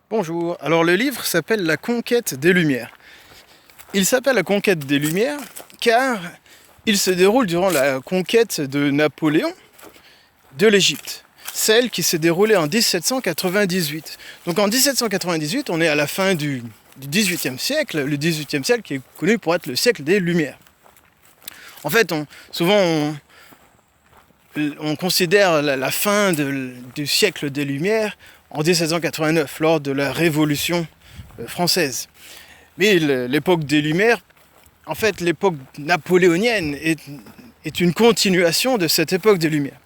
Bonjour, alors le livre s'appelle La conquête des Lumières. Il s'appelle La conquête des Lumières car il se déroule durant la conquête de Napoléon de l'Égypte, celle qui s'est déroulée en 1798. Donc en 1798, on est à la fin du XVIIIe siècle, le XVIIIe siècle qui est connu pour être le siècle des Lumières. En fait, souvent on considère la fin du siècle des Lumières en 1789, lors de la Révolution française. Mais l'époque des Lumières, en fait, l'époque napoléonienne est une continuation de cette époque des Lumières.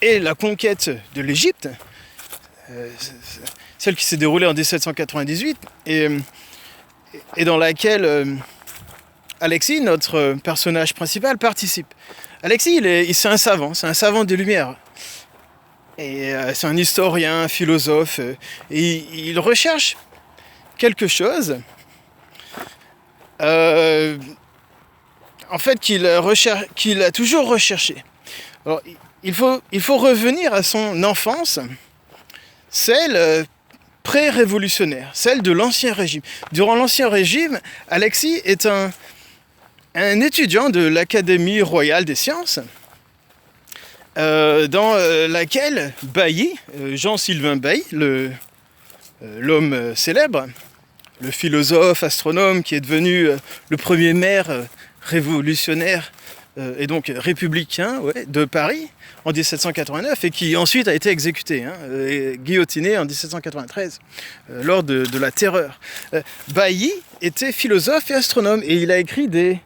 Et la conquête de l'Égypte, celle qui s'est déroulée en 1798, et dans laquelle Alexis, notre personnage principal, participe. Alexis, c'est un savant des Lumières. Et c'est un historien, un philosophe, et il recherche quelque chose en fait qu'il a toujours recherché. Alors, il faut revenir à son enfance, celle pré-révolutionnaire, celle de l'Ancien Régime. Durant l'Ancien Régime, Alexis est un étudiant de l'Académie royale des sciences, dans laquelle Bailly, Jean-Sylvain Bailly, l'homme célèbre, le philosophe, astronome qui est devenu le premier maire révolutionnaire et donc républicain de Paris en 1789 et qui ensuite a été exécuté, guillotiné en 1793 lors de la Terreur. Bailly était philosophe et astronome et il a écrit des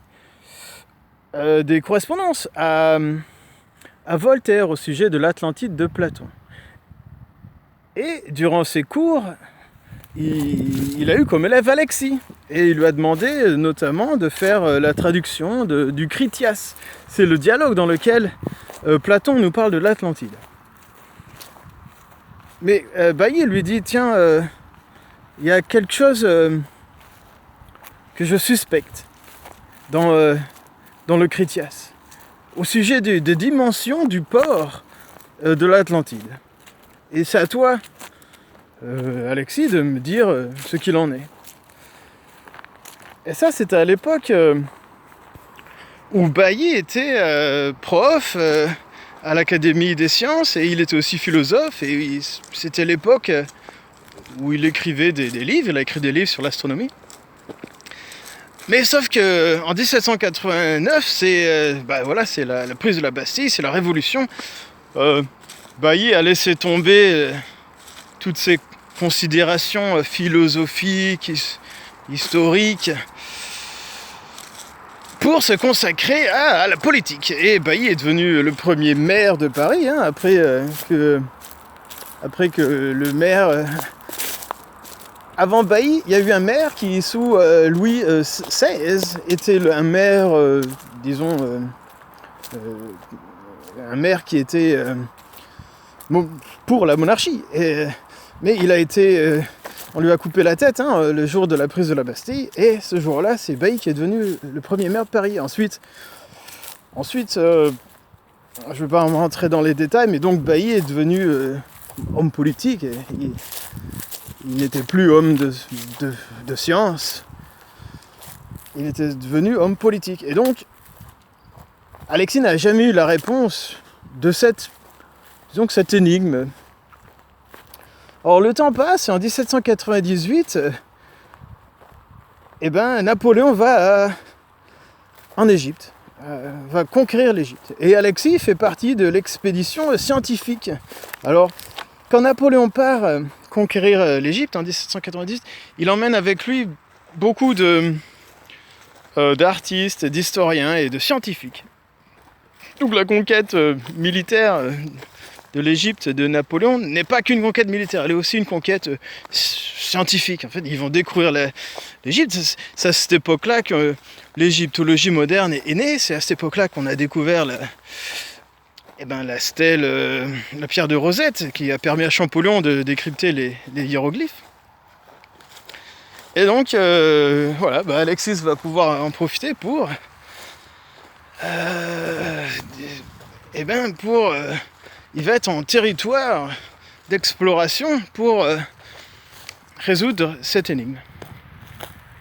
correspondances à Voltaire au sujet de l'Atlantide de Platon. Et durant ses cours, il a eu comme élève Alexis. Et il lui a demandé notamment de faire la traduction du Critias. C'est le dialogue dans lequel Platon nous parle de l'Atlantide. Mais Bailly lui dit, tiens, il y a quelque chose que je suspecte dans le Critias, au sujet des dimensions du port de l'Atlantide. Et c'est à toi, Alexis, de me dire ce qu'il en est. Et ça, c'était à l'époque où Bailly était prof à l'Académie des sciences, et il était aussi philosophe, et c'était l'époque où il écrivait des livres, il a écrit des livres sur l'astronomie. Mais sauf que en 1789, c'est la prise de la Bastille, c'est la Révolution. Bailly a laissé tomber toutes ces considérations philosophiques, historiques, pour se consacrer à la politique. Et Bailly est devenu le premier maire de Paris, après que le maire... Avant Bailly, il y a eu un maire qui, sous Louis XVI, était un maire, un maire qui était pour la monarchie. Mais il a été... on lui a coupé la tête le jour de la prise de la Bastille, et ce jour-là, c'est Bailly qui est devenu le premier maire de Paris. Ensuite je ne vais pas rentrer dans les détails, mais donc Bailly est devenu homme politique, et il n'était plus homme de science, il était devenu homme politique. Et donc, Alexis n'a jamais eu la réponse de cette énigme. Or, le temps passe, et en 1798, Napoléon va en Égypte, va conquérir l'Égypte. Et Alexis fait partie de l'expédition scientifique. Alors, quand Napoléon part conquérir l'Égypte en 1798, il emmène avec lui beaucoup d'artistes, d'historiens et de scientifiques. Donc la conquête militaire de l'Égypte de Napoléon n'est pas qu'une conquête militaire, elle est aussi une conquête scientifique. En fait, ils vont découvrir l'Égypte. C'est à cette époque-là que l'égyptologie moderne est née. C'est à cette époque-là qu'on a découvert la stèle, la pierre de Rosette, qui a permis à Champollion de décrypter les hiéroglyphes. Et donc, Alexis va pouvoir en profiter pour... il va être en territoire d'exploration pour résoudre cette énigme.